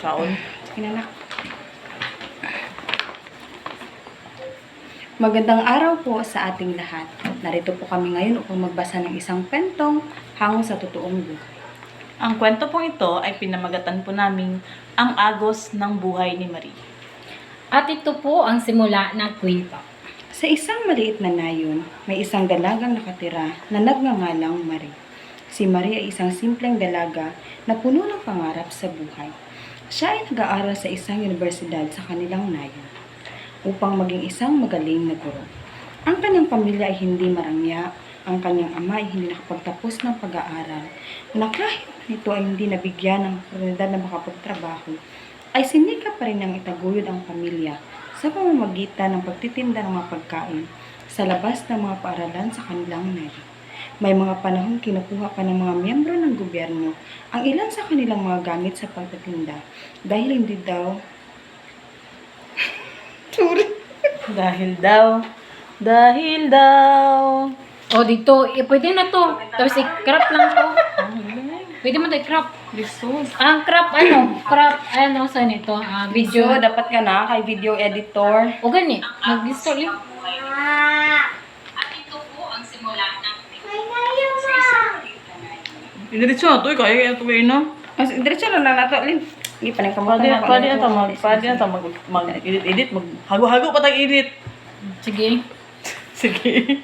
Kaon. Sige na, nak. Magandang araw po sa ating lahat. Narito po kami ngayon upang magbasa ng isang kwentong hango sa totoong buhay. Ang kwento pong ito ay pinamagatan po namin ang agos ng buhay ni Marie. At ito po ang simula ng kwento. Sa isang maliit na nayon, may isang dalagang nakatira na nagngangalang Marie. Si Marie ay isang simpleng dalaga na puno ng pangarap sa buhay. Siya ay nag-aaral sa isang universidad sa kanilang nayon upang maging isang magaling na guro. Ang kanyang pamilya ay hindi marangya, ang kanyang ama ay hindi nakapagtapos ng pag-aaral, na kahit ito ay hindi nabigyan ng oportunidad na makapagtrabaho, ay sinikap pa rin niyang itaguyod ang pamilya sa pamamagitan ng pagtitinda ng mga pagkain sa labas ng mga paaralan sa kanilang nayon. May mga panahong kinukuha pa ng mga miyembro ng gobyerno ang ilan sa kanilang mga gamit sa pagtitinda dahil hindi daw Dahil daw. O dito, pwede na to. Tapos i-crop lang to. Pwede mo to i-crop. Jesus. Ang crop, saan ito? video. Video. Dapat ka na kay video editor. O gani, mag-install yun. Indiretso na to. Kaya ito kayo na. Diretso lang na nato, Lin. Hindi pa nang kamutan. Pwede na ito. Mag-edit. Hago-hago pa tag-edit. Sige. Sige.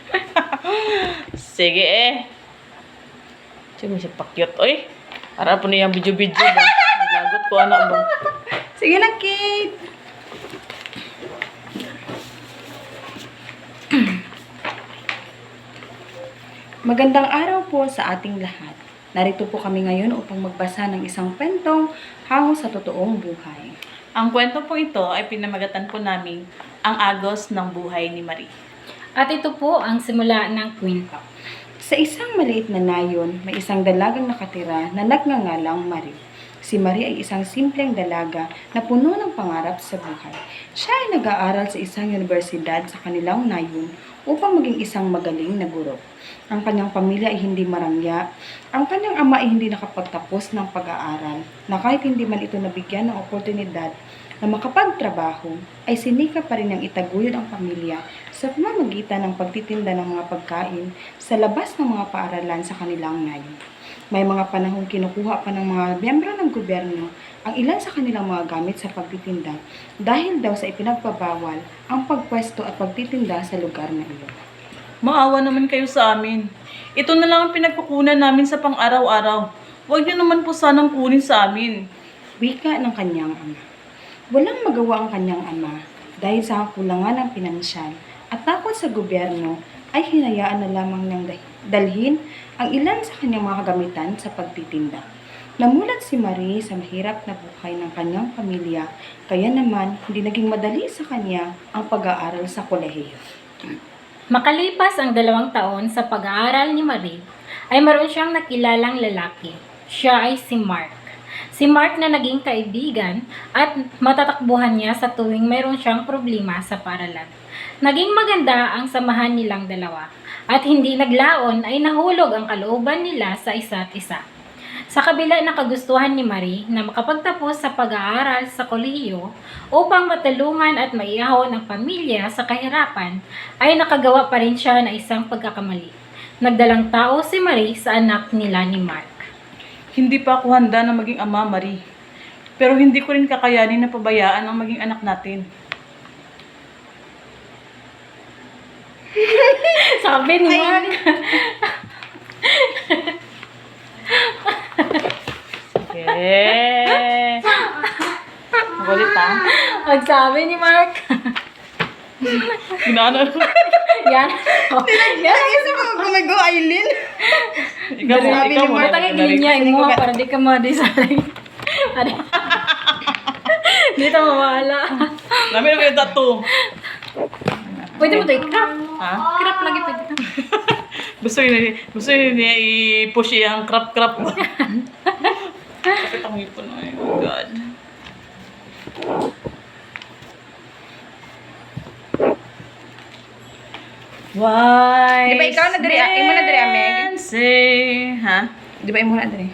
Sige eh. Sige, may siya pakyot. Oy. Para po niyang video-video ba? Naglagot ko anak ba? Sige na, Kate. Magandang araw po sa ating lahat. Narito po kami ngayon upang magbasa ng isang kwentong hango sa totoong buhay. Ang kwento po ito ay pinamagatan po namin ang agos ng buhay ni Marie. At ito po ang simula ng kwento. Sa isang maliit na nayon, may isang dalagang nakatira na nagngangalang Marie. Si Marie ay isang simpleng dalaga na puno ng pangarap sa buhay. Siya ay nag-aaral sa isang universidad sa kanilang nayon upang maging isang magaling na guro. Ang kanyang pamilya ay hindi marangya. Ang kanyang ama ay hindi nakapagtapos ng pag-aaral, na kahit hindi man ito nabigyan ng oportunidad na makapagtrabaho, ay sinikap pa rin niyang itaguyod ang pamilya sa pamamagitan ng pagtitinda ng mga pagkain sa labas ng mga paaralan sa kanilang nayon. May mga panahong kinukuha pa ng mga miyembro ng gobyerno ang ilan sa kanilang mga gamit sa pagtitinda dahil daw sa ipinagbabawal ang pagpwesto at pagtitinda sa lugar na iyon. Maawa naman kayo sa amin. Ito na lang ang pinagkukunan namin sa pang-araw-araw. Huwag niyo naman po sanang kunin sa amin. Wika ng kanyang ama. Walang magawa ang kanyang ama dahil sa kakulangan ng pinansyal at takot sa gobyerno ay hinayaan na lamang niyang dalhin ang ilan sa kanyang mga kagamitan sa pagtitinda. Namulat si Marie sa mahirap na buhay ng kanyang pamilya, kaya naman hindi naging madali sa kanya ang pag-aaral sa kolehiyo. Makalipas ang 2 taon sa pag-aaral ni Marie, ay maroon siyang nakilalang lalaki. Siya ay si Mark. Si Mark na naging kaibigan at matatakbuhan niya sa tuwing mayroon siyang problema sa paaralan. Naging maganda ang samahan nilang dalawa at hindi naglaon ay nahulog ang kalooban nila sa isa't isa. Sa kabila ng kagustuhan ni Marie na makapagtapos sa pag-aaral sa kolehiyo upang matulungan at maiahon ang pamilya sa kahirapan, ay nakagawa pa rin siya ng isang pagkakamali. Nagdalang tao si Marie sa anak nila ni Mark. Hindi pa ako handa na maging ama, Marie. Pero hindi ko rin kakayanin na pabayaan ang maging anak natin. Sabi ni Mark. Okay. Magulit ha? Magsabi ni Mark. Ginano. Yan. Isa mo gumago, Aileen. Ikaw mo, Sabi ikaw ni mo. Mark, Matang ilinya mo para di ka madisalay. Dito mawala. Namin na kayo tattoo. Pwede mo ito i-crop. Ha? Crop lagi pwede ito. Gusto niya i-push yung crap-crap. Sakit ang ipon. Oh my God. Why? Di ba ikaw na diri? Imo na diri, Meg? Say, ha? Di ba imo na diri?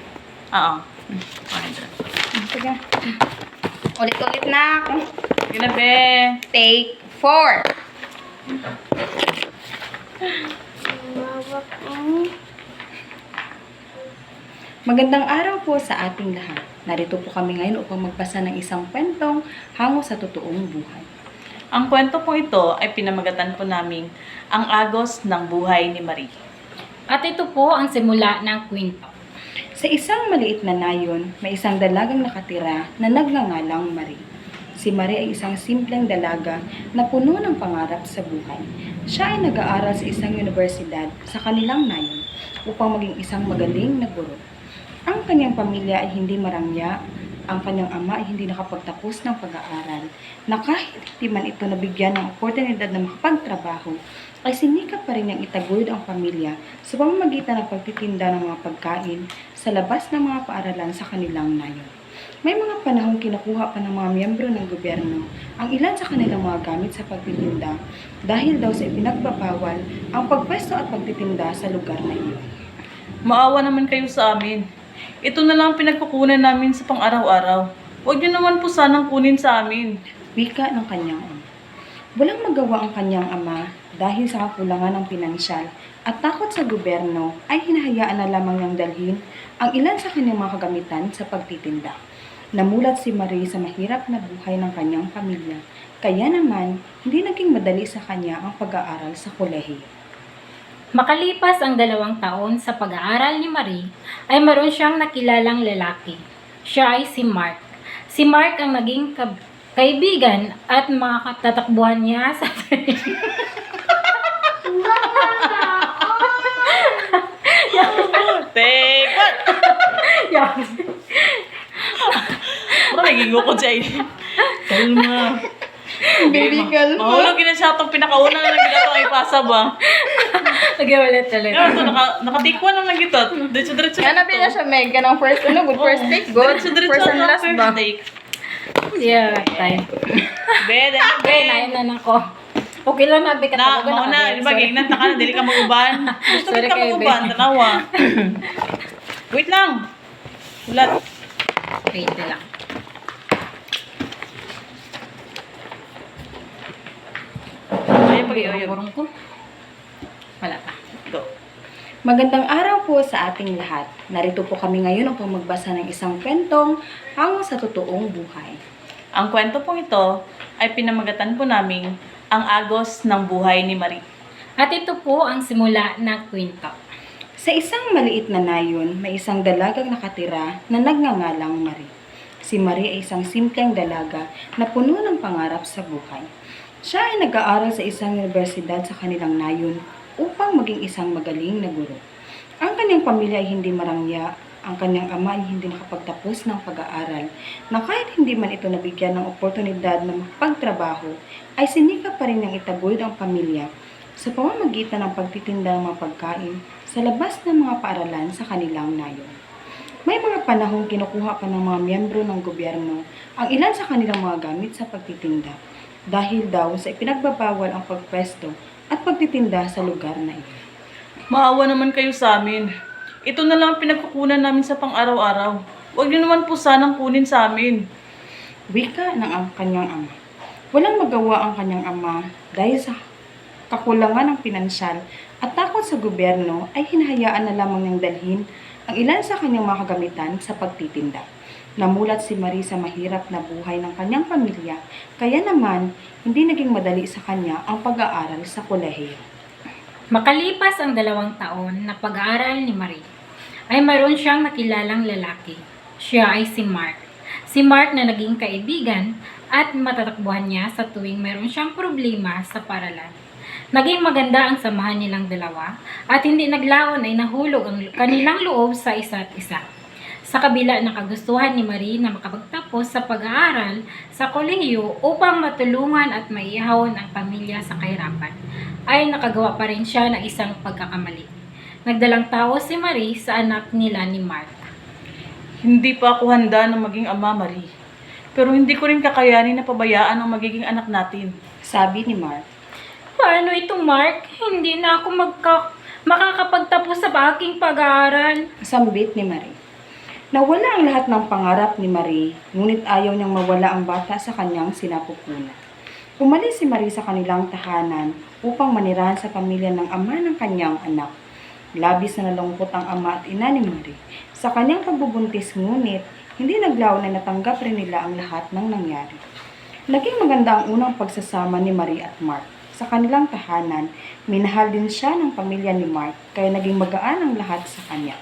Oo. Sige. Ulit-ulit na. Ginabi. Take 4. Magandang araw po sa ating lahat. Narito po kami ngayon upang magbasa ng isang kwentong hango sa totoong buhay. Ang kwento po ito ay pinamagatan po namin ang agos ng buhay ni Marie. At ito po ang simula ng kwento. Sa isang maliit na nayon, may isang dalagang nakatira na nagngangalang Marie. Si Marie ay isang simpleng dalaga na puno ng pangarap sa buhay. Siya ay nag-aaral sa isang universidad sa kanilang nayon upang maging isang magaling na guro. Ang kanyang pamilya ay hindi marangya, ang kanyang ama ay hindi nakapagtapos ng pag-aaral, na kahit hindi man ito nabigyan ng oportunidad na makapagtrabaho, ay sinikap pa rin niyang itaguyod ang pamilya sa pamamagitan ng pagtitinda ng mga pagkain sa labas ng mga paaralan sa kanilang nayon. May mga panahong kinukuha pa ng mga miyembro ng gobyerno ang ilan sa kanilang mga gamit sa pagtitinda dahil daw sa ipinagbabawal ang pagpwesto at pagtitinda sa lugar na iyon. Maawa naman kayo sa amin. Ito na lang ang pinagkukunan namin sa pang-araw-araw. Huwag niyo naman po sanang kunin sa amin. Wika ng kanyang ama. Walang magawa ang kanyang ama dahil sa kakulangan ng pinansyal at takot sa gobyerno ay hinahayaan na lamang niyang dalhin ang ilan sa kanyang mga kagamitan sa pagtitinda. Namulat si Marie sa mahirap na buhay ng kanyang pamilya, kaya naman hindi naging madali sa kanya ang pag-aaral sa kolehiyo. Makalipas ang 2 taon sa pag-aaral ni Marie, ay meron siyang nakilalang lalaki. Siya ay si Mark. Si Mark ang naging kaibigan at mga katatakbuhan niya sa Take what? Baka naging ko siya eh. Kalma. Baby, kalma. Mahulog yun siya itong pinakauna na naging ito ay pasa ba? Okay, ulit. Ito, nakatikwa na lang ito. Diretso-diretso. Hanapin na siya, Meg. Ganang first, good first take, good. Diretso-diretso First and ang last first ba? take. Yeah, tayo. Bed, ano, Okay, bed? nain na ako. Okay lang, nabi ka Na, talaga. mo na, di ba, gignat na ka na, dili ka mag-uban. Gusto Sorry ka kayo, mag-uban, babe. tanawa. Wait lang. Ulat. Wait lang. Ayun, pag-iuyog. Burong ko. Wala pa. Go. Magandang araw po sa ating lahat. Narito po kami ngayon upang magbasa ng isang kwentong hango sa totoong buhay. Ang kwento pong ito ay pinamagatan po namin ang agos ng buhay ni Marie. At ito po ang simula ng kwento. Sa isang maliit na nayon, may isang dalagang nakatira na nagngangalang Marie. Si Marie ay isang simpleng dalaga na puno ng pangarap sa buhay. Siya ay nag-aaral sa isang universidad sa kanilang nayon upang maging isang magaling na guro. Ang kanyang pamilya ay hindi marangya, ang kanyang ama ay hindi nakapagtapos ng pag-aaral, na kahit hindi man ito nabigyan ng oportunidad na makapagtrabaho, ay sinikap pa rin niyang itaguyod ang pamilya sa pamamagitan ng pagtitinda ng mga pagkain sa labas ng mga paaralan sa kanilang nayon. May mga panahong kinukuha pa ng mga miyembro ng gobyerno ang ilan sa kanilang mga gamit sa pagtitinda dahil daw sa ipinagbabawal ang pagpwesto at pagtitinda sa lugar na iyon. Maawa naman kayo sa amin. Ito na lang ang pinagkukunan namin sa pang-araw-araw. Huwag niyo naman po sanang kunin sa amin. Wika ng ang kanyang ama. Walang magawa ang kanyang ama dahil sa kakulangan ng pinansyal at takot sa gobyerno ay hinahayaan na lamang niyang dalhin ang ilan sa kanyang mga kagamitan sa pagtitinda. Namulat si Marie sa mahirap na buhay ng kanyang pamilya, kaya naman hindi naging madali sa kanya ang pag-aaral sa kolehiyo. Makalipas ang 2 taon na pag-aaral ni Marie, ay mayroon siyang nakilalang lalaki. Siya ay si Mark. Si Mark na naging kaibigan at matatakbuhan niya sa tuwing mayroon siyang problema sa paralan. Naging maganda ang samahan nilang dalawa at hindi naglaon ay nahulog ang kanilang loob sa isa't isa. Sa kabila ng kagustuhan ni Marie na makapagtapos sa pag-aaral sa kolehiyo upang matulungan at maihahon ang pamilya sa kahirapan, ay nakagawa pa rin siya ng isang pagkakamali. Nagdalang tao si Marie sa anak nila ni Mark. Hindi pa ako handa na maging ama, Marie. Pero hindi ko rin kakayanin na pabayaan ang magiging anak natin. Sabi ni Mark. Paano ito, Mark? Hindi na ako makakapagtapos sa aking pag-aaral. Sambit ni Marie. Nawala ang lahat ng pangarap ni Marie, ngunit ayaw niyang mawala ang bata sa kanyang sinapupunan. Umalis si Marie sa kanilang tahanan upang manirahan sa pamilya ng ama ng kanyang anak. Labis na nalungkot ang ama at ina ni Marie sa kanyang pagbubuntis, ngunit hindi naglaon na natanggap rin nila ang lahat ng nangyari. Naging maganda ang unang pagsasama ni Marie at Mark. Sa kanilang tahanan, minahal din siya ng pamilya ni Mark, kaya naging magaan ang lahat sa kanya.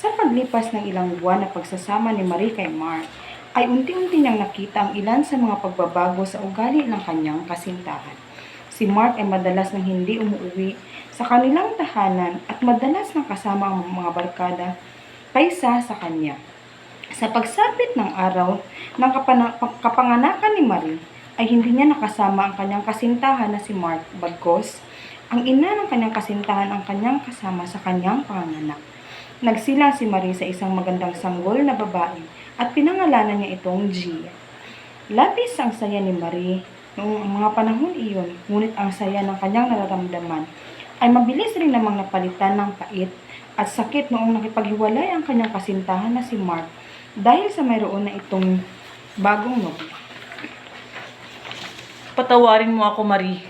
Sa paglipas ng ilang buwan na pagsasama ni Marie kay Mark, ay unti-unti niyang nakita ang ilan sa mga pagbabago sa ugali ng kanyang kasintahan. Si Mark ay madalas nang hindi umuwi sa kanilang tahanan at madalas nang kasama ang mga barkada kaysa sa kanya. Sa pagsapit ng araw ng kapanganakan ni Marie, ay hindi niya nakasama ang kanyang kasintahan na si Mark, bagkos ang ina ng kanyang kasintahan ang kanyang kasama sa kanyang panganganak. Nagsilang si Marie sa isang magandang sanggol na babae at pinangalanan niya itong Gia. Labis ang saya ni Marie noong mga panahon iyon, ngunit ang saya ng kanyang nararamdaman ay mabilis rin namang napalitan ng pait at sakit noong nakipaghiwalay ang kanyang kasintahan na si Mark dahil sa mayroon na itong bagong nobya. Patawarin mo ako, Marie.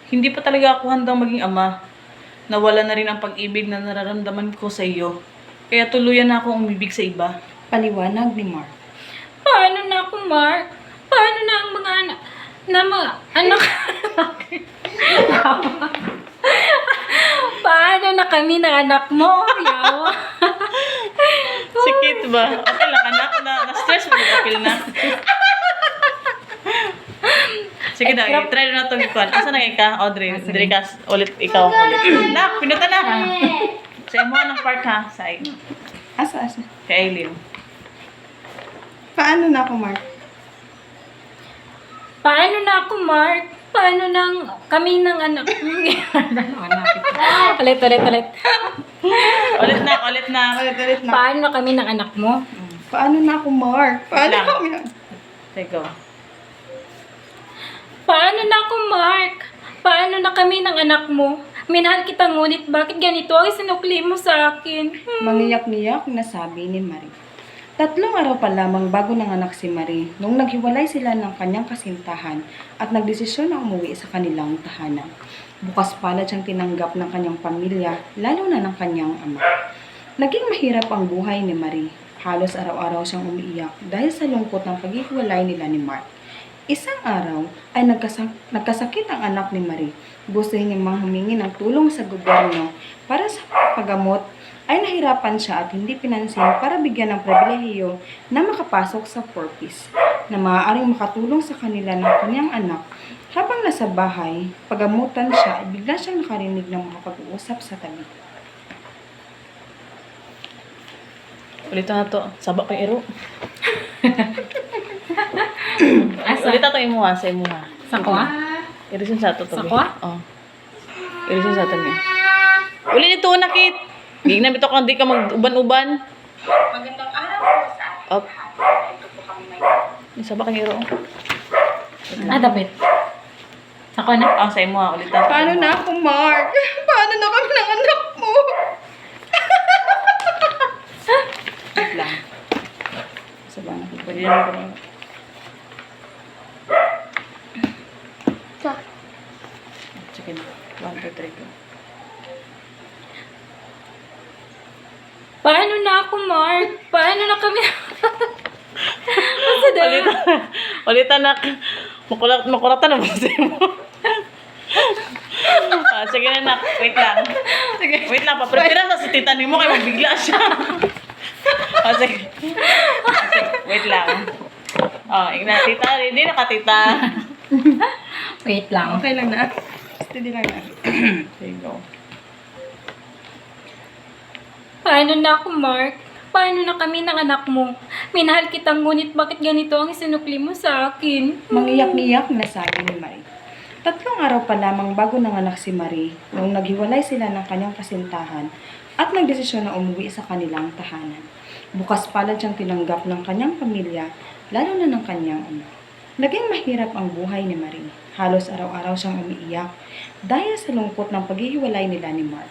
Hindi pa talaga ako handang maging ama. Nawala na rin ang pag-ibig na nararamdaman ko sa iyo. Kaya tuluyan na akong umibig sa iba. Paliwanag ni Mark. Paano na ako, Mark? Paano na ang mga anak natin? Paano na kami ng anak mo? Yawa. Sikit ba? Okay lang, anak na. Na-stress mo, okay na. Sige na, try na itong ikuan. Asa na ka, Audrey? Diri ka, ulit, ikaw ulit. Nak, pinuta na. Sa mo ng part ha, sa Asa? kay Aileen. Paano na ako, Mark? Paano na ako, Mark? Paano nang kami ng anak? Ulit. Ulit na. Ulit na. Paano na kami ng anak mo? Paano na ako, Mark? Paano Lang. kami na? Sige. Paano na ako, Mark? Paano na kami ng anak mo? Minahal kita, ngunit bakit ganito ang sinukli mo sa akin? Mangiyak-niyak na sabi ni Marie. 3 araw pa lamang bago nanganak si Marie nung naghiwalay sila ng kanyang kasintahan at nagdesisyon na umuwi sa kanilang tahanan. Bukas palad siyang tinanggap ng kanyang pamilya, lalo na ng kanyang ama. Naging mahirap ang buhay ni Marie. Halos araw-araw siyang umiiyak dahil sa lungkot ng paghiwalay nila ni Mark. Isang araw ay nagkasakit ang anak ni Marie. Gusto niya humingi ng tulong sa gobyerno para sa paggamot, ay nahirapan siya at hindi pinansin para bigyan ng pribilehiyo na makapasok sa purpose na maaaring makatulong sa kanila ng kanyang anak. Habang nasa bahay, pagamutan siya ay bigla siyang nakarinig ng mga pag-uusap sa tabi. Ulitan na to. Sabak ko yung iro. Asa? Ulitan to imuha sa imuha. Sa ko, ah? Irisin sa to. Sa kwa? Oo. Irisin sa to niya. Uli nito na, Kit. Hindi na bito kang di ka mag-uban-uban. Magandang araw po sa ating Up. lahat. Ito po kami may Sabak ang iro. Dapit. Sa ko na? Sa imuha. Ulitan. Paano na ako, Mark? Paano na kami ng anak mo? Wait lang. Sabak na. Pwede naman ko na. Sige na. 1, 2, 3, go. Paano na ako, Mark? Paano na kami? Asa na? Ulitan na. Makulatan na mo mo. Sige na, nak. Wait lang. Wait lang. Paprepira sa tita ni mo kaya mabigla siya. Sige. Wait lang. Igna, tita. Hindi na ka, tita. Wait lang. Okay lang na. Steady lang na. Sige, go. Paano na ako, Mark? Paano na kami ng anak mo? Minahal kita, ngunit bakit ganito ang sinukli mo sa akin? Mangiyak-niyak na sabi ni Marie. 3 araw pa lamang bago nanganak si Marie nung naghiwalay sila ng kanyang kasintahan at nagdesisyon na umuwi sa kanilang tahanan. Bukas palad siyang tinanggap ng kanyang pamilya, lalo na ng kanyang ama. Naging mahirap ang buhay ni Marie. Halos araw-araw siyang umiiyak dahil sa lungkot ng paghihiwalay nila ni Mark.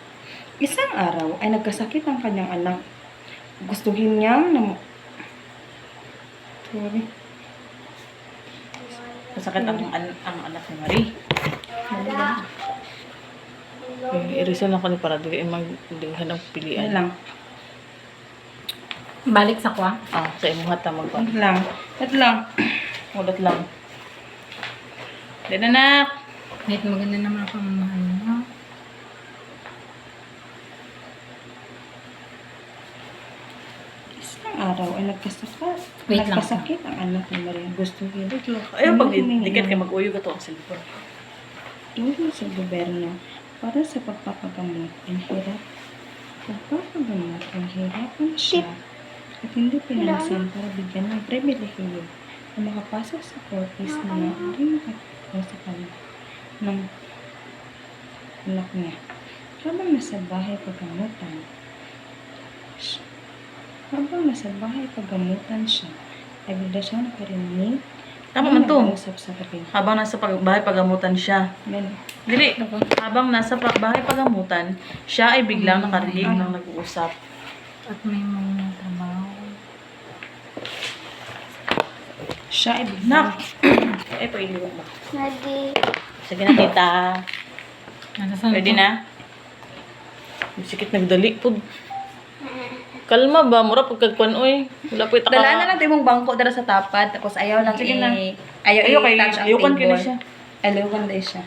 Isang araw ay nagkasakit ang kanyang anak. Gustuhin niyang Sorry. Masakit ang anak ni Marie. I-reason ako ni para dili magdinghan ng Ano pilian. lang. Balik sa kwa. Sa imuhat ta magpa. Ito lang. Ito lang. Ulat lang. Din anak. Wait, maganda naman ang pamamahal mo. Isang araw ay Wait lang. nagkasakit ang anak ni Maria. Gusto niya. Ayaw pag dikit ka mag-uyog ato ang cellphone. Tulong sa gobyerno para sa pagpapagamot ang hirap. Pagpapagamot ang hirapan siya at hindi pinansin para bigyan ng pribilehiyo na makapasok sa corpus na hindi makapasok sa kanya ng anak niya. Habang nasa bahay pagamutan siya, ay bigla siya nakarinig Tama man to. nag-uusap sa tabi. Habang nasa bahay pagamutan siya. Ganun. Dili, habang nasa bahay pagamutan, siya ay biglang nakarinig ng nag-uusap. At may mga trabaho. Siya ay biglang Nak! Pailiwan mo. Nadi. Sige na, tita. Nasaan Pwede ko? na? Sikit nagdali po. Kalma ba? Mura pagkagkuan, oy. Wala po itaka. Dala na lang tayo mong bangko dara sa tapad, tapos ayaw lang Sige na. ayaw i-touch ang ayukan table. kini siya. Ayawan na siya.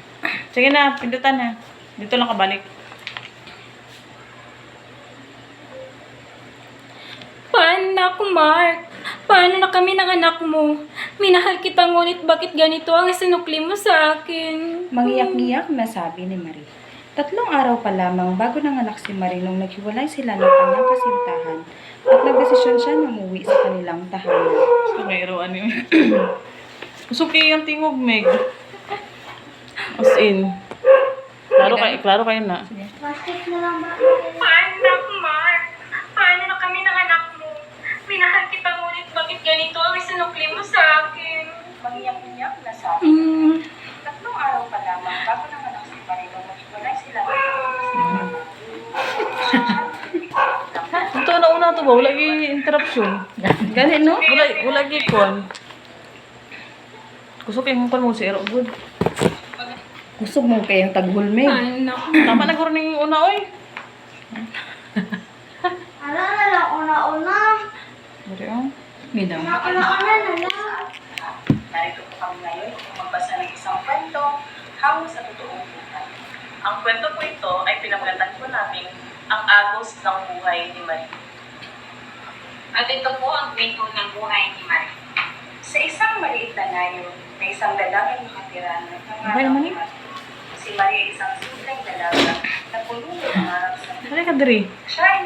Sige na, pindutan na. Dito lang kabalik. Anak, Mark. Paano na kami ng anak mo? Minahal kita ngunit bakit ganito ang sinukli mo sa akin? Mangiyak-ngiyak na sabi ni Marie. 3 araw pa lamang bago nanganak si Marie nung naghiwalay sila ng kanyang kasintahan at nagdesisyon siya na umuwi sa kanilang tahanan. Gusto may iruan yun. Gusto kayo yung tingog, Meg. As in. Klaro kayo na. Bakit na lang ba? Anak, Mark. Paano na kami ng anak mo? Minahal kita ngunit bakit ganito ang sinukli mo sa akin? Mangiyak-ngiyak na sabi. 3 araw pa lamang bago nanganak si Marie nung naghiwalay sila ng Ito na una to ba? Wala yung interruption. Ganun, no? Wala yung kuwan. Gusto kayo mong mo si Ero Good. Gusto mo kayong taghulme. Anak. Tama na karoon yung una, oy. Ano na lang una-una? Dari ang. Midang. Una-una na lang. Narito po kami ngayon upang magbasa ng isang kwento hango sa totoong buhay. Ang kwento po ito ay pinamagatan po namin ang agos ng buhay ni Marie. At ito po ang kwento ng buhay ni Marie. Sa isang maliit na layo, may isang dalagang nakatira na Okay naman eh. Si Maria ay isang simpleng dalaga na puno ng pangarap sa buhay. Halika, Dari. Siya ay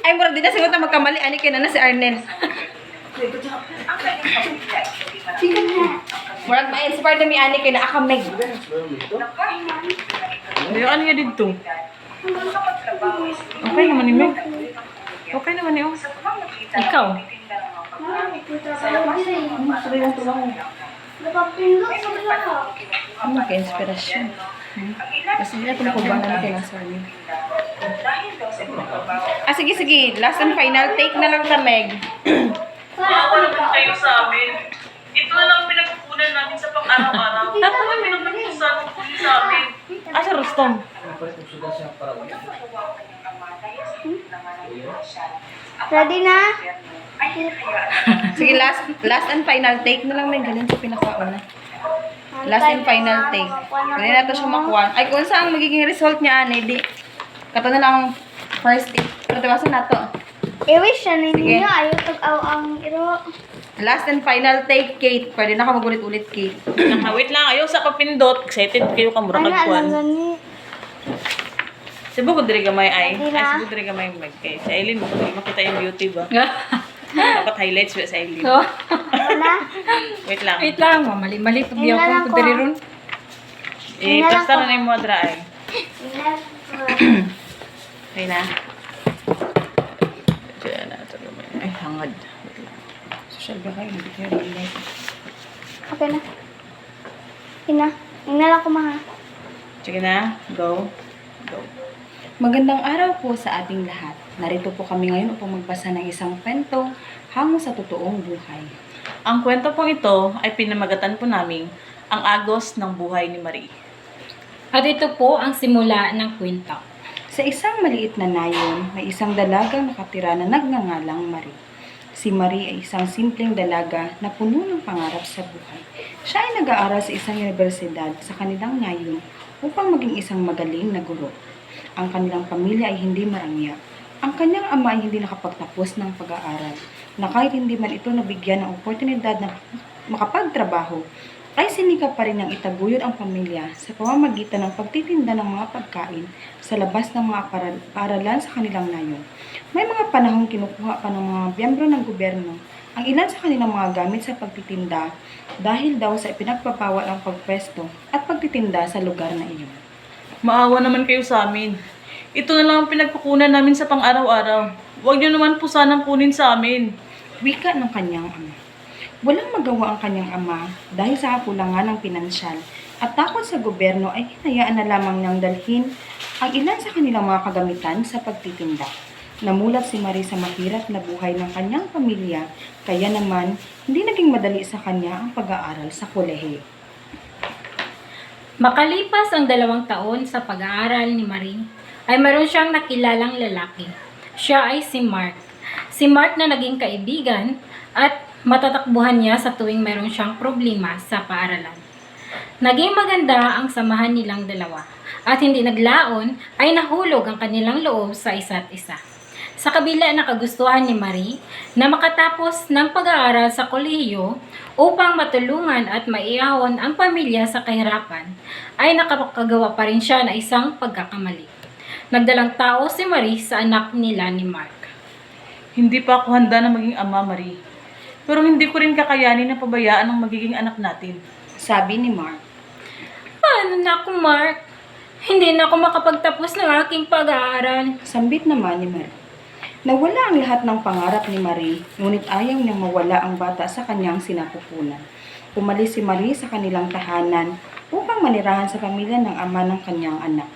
Ay, mura din na sigot na magkamali. Ani kaya na si Arnel. Ang kanyang pamilya ay hindi marami. Murag ma-inspire na mi ani kay na akameg. Dari, ano yan dito? Okay naman ni Meg. Okay naman ni Ong. Ikaw? Napapindot sa lahat. Ang maka-inspirasyon. Kasi hindi na tumukubanan na kay Sorry. Sige. Last and final take na lang ta, Meg. Maawa naman kayo sa amin. Ito na lang pinagkukunan namin sa pang-araw-araw. Ito na pinagkukunan sa amin. Si Rustom. Ready na? Sige, last and final take na lang, Meg. Ganun sa pinakauna. Last and final take. Hindi na ito siya makuha. Ay, kung saan magiging result niya, di. Kato na lang first take. Pero tiwasan na to. I-wish na Sige. ninyo. Ayaw tag-aw ang iro. Last and final take, Kate. Pwede na ka magulit-ulit, Kate. Wait lang, ayaw sa pagpindot. Excited kayo ka mura Ano kagkuhan. lang gani? Sibo ko diri gamay ay. Hindi Ay, na. sibo diri gamay Meg. Kay sa Eileen mo kung makita yung beauty ba? Dapat highlights ba sa Eileen. So, Wala. Wait lang. wait lang. Mali-mali pag Yun na lang ko ko. diri ron. Pasta na na yung modra ay. Okay na. Diyan na. Ito gamay. Ay, hangad. Wait lang. Social ba kayo? Hindi kayo realize. Okay na. Ina. Ina lang ko maha. Sige na. Go. Go. Magandang araw po sa ating lahat. Narito po kami ngayon upang magbasa ng isang kwento hango sa totoong buhay. Ang kwento pong ito ay pinamagatan po namin ang agos ng buhay ni Marie. At ito po ang simula ng kwento. Sa isang maliit na nayon, may isang dalagang nakatira na nagngangalang Marie. Si Marie ay isang simpleng dalaga na puno ng pangarap sa buhay. Siya ay nag-aaral sa isang universidad sa kanilang nayon upang maging isang magaling na guro. Ang kanilang pamilya ay hindi marangya. Ang kanyang ama ay hindi nakapagtapos ng pag-aaral, na kahit hindi man ito nabigyan ng oportunidad na makapagtrabaho, ay sinikap pa rin niyang itaguyod ang pamilya sa pamamagitan ng pagtitinda ng mga pagkain sa labas ng mga paaralan sa kanilang nayon. May mga panahong kinukuha pa ng mga miyembro ng gobyerno ang ilan sa kanilang mga gamit sa pagtitinda dahil daw sa ipinagpapawal ang pagpwesto at pagtitinda sa lugar na iyon. Maawa naman kayo sa amin. Ito na lang ang pinagkukunan namin sa pang-araw-araw. Huwag niyo naman po sanang kunin sa amin. Wika ng kanyang ama. Walang magawa ang kanyang ama dahil sa kakulangan ng pinansyal at takot sa gobyerno ay hinayaan na lamang niyang dalhin ang ilan sa kanilang mga kagamitan sa pagtitinda. Namulat si Marie sa mahirap na buhay ng kanyang pamilya, kaya naman hindi naging madali sa kanya ang pag-aaral sa kolehiyo. Makalipas ang 2 taon sa pag-aaral ni Marie, ay meron siyang nakilalang lalaki. Siya ay si Mark. Si Mark na naging kaibigan at matatakbuhan niya sa tuwing meron siyang problema sa paaralan. Naging maganda ang samahan nilang dalawa at hindi naglaon ay nahulog ang kanilang loob sa isa't isa. Sa kabila na kagustuhan ni Marie na makatapos ng pag-aaral sa kolehiyo upang matulungan at maiahon ang pamilya sa kahirapan, ay nakakagawa pa rin siya na isang pagkakamali. Nagdalang tao si Marie sa anak nila ni Mark. Hindi pa ako handa na maging ama, Marie. Pero hindi ko rin kakayanin na pabayaan ang magiging anak natin. Sabi ni Mark. Paano na ako, Mark? Hindi na ako makapagtapos ng aking pag-aaral. Sambit naman ni Marie. Nawala ang lahat ng pangarap ni Marie, ngunit ayaw niyang mawala ang bata sa kanyang sinapupunan. Umalis si Marie sa kanilang tahanan upang manirahan sa pamilya ng ama ng kanyang anak.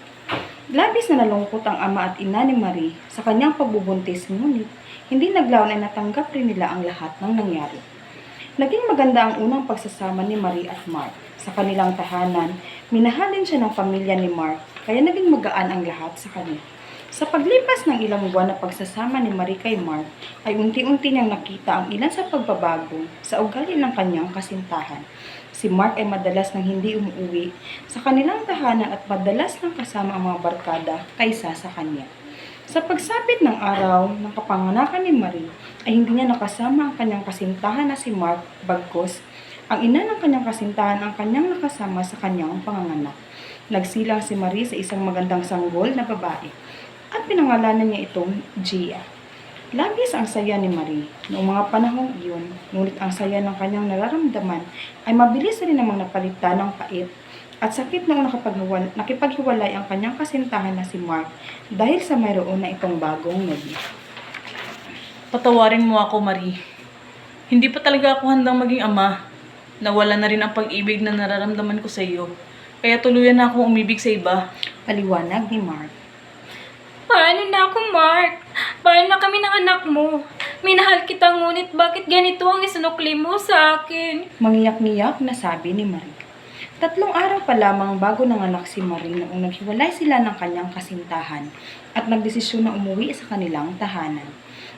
Labis na nalungkot ang ama at ina ni Marie sa kanyang pagbubuntis, ngunit hindi naglaon ay natanggap rin nila ang lahat ng nangyari. Naging maganda ang unang pagsasama ni Marie at Mark. Sa kanilang tahanan, minahalin siya ng pamilya ni Mark, kaya naging magaan ang lahat sa kanya. Sa paglipas ng ilang buwan na pagsasama ni Marie kay Mark, ay unti-unti niyang nakita ang ilan sa pagbabago sa ugali ng kanyang kasintahan. Si Mark ay madalas nang hindi umuwi sa kanilang tahanan at madalas nang kasama ang mga barkada kaysa sa kanya. Sa pagsapit ng araw ng kapanganakan ni Marie, ay hindi niya nakasama ang kanyang kasintahan na si Mark, bagkus ang ina ng kanyang kasintahan ang kanyang nakasama sa kanyang panganganak. Nagsilang si Marie sa isang magandang sanggol na babae at pinangalanan niya itong Gia. Labis ang saya ni Marie noong mga panahong iyon, ngunit ang saya ng kanyang nararamdaman ay mabilis rin namang napalitan ng pait at sakit noong nakipaghiwalay ang kanyang kasintahan na si Mark dahil sa mayroon na itong bagong nobyo. Patawarin mo ako, Marie. Hindi pa talaga ako handang maging ama. Nawala na rin ang pag-ibig na nararamdaman ko sa iyo. Kaya tuluyan na akong umibig sa iba. Paliwanag ni Mark. Paano na ako, Mark? Paano na kami ng anak mo? Minahal kita, ngunit bakit ganito ang isinukli mo sa akin? Mangiyak-ngiyak na sabi ni Marie. 3 araw pa lamang bago nanganak si Marie noong naghiwalay sila ng kanyang kasintahan at nagdesisyon na umuwi sa kanilang tahanan.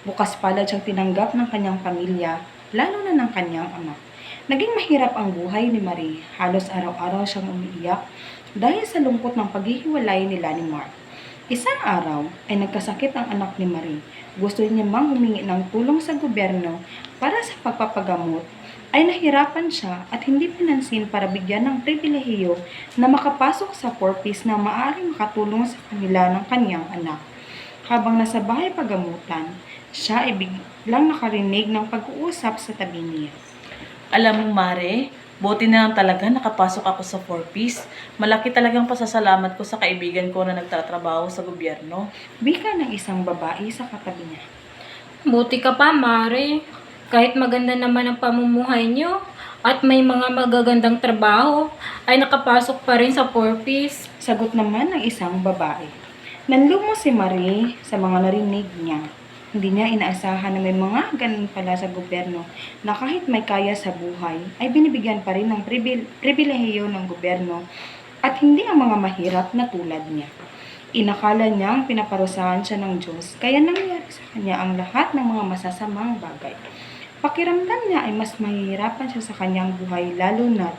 Bukas palad siyang tinanggap ng kanyang pamilya, lalo na ng kanyang ama. Naging mahirap ang buhay ni Marie. Halos araw-araw siyang umiiyak dahil sa lungkot ng paghihiwalay nila ni Mark. Isang araw ay nagkasakit ang anak ni Marie. Gusto niya mang humingi ng tulong sa gobyerno para sa pagpapagamot, ay nahirapan siya at hindi pinansin para bigyan ng pribilehiyo na makapasok sa purpose na maaaring makatulong sa kanila ng kanyang anak. Habang nasa bahay pagamutan, siya ay biglang nakarinig ng pag-uusap sa tabi niya. Alam mo, Mare, buti na lang talaga nakapasok ako sa 4-piece. Malaki talagang pasasalamat ko sa kaibigan ko na nagtatrabaho sa gobyerno. Wika ng isang babae sa katabi niya. Buti ka pa, Mare. Kahit maganda naman ang pamumuhay niyo at may mga magagandang trabaho, ay nakapasok pa rin sa 4-piece. Sagot naman ng isang babae. Nanlumo si Marie sa mga narinig niya. Hindi niya inaasahan na may mga ganun pala sa gobyerno na kahit may kaya sa buhay, ay binibigyan pa rin ng pribilehiyo ng gobyerno at hindi ang mga mahirap na tulad niya. Inakala niyang pinaparusahan siya ng Diyos, kaya nangyari sa kanya ang lahat ng mga masasamang bagay. Pakiramdam niya ay mas mahihirapan siya sa kanyang buhay, lalo na't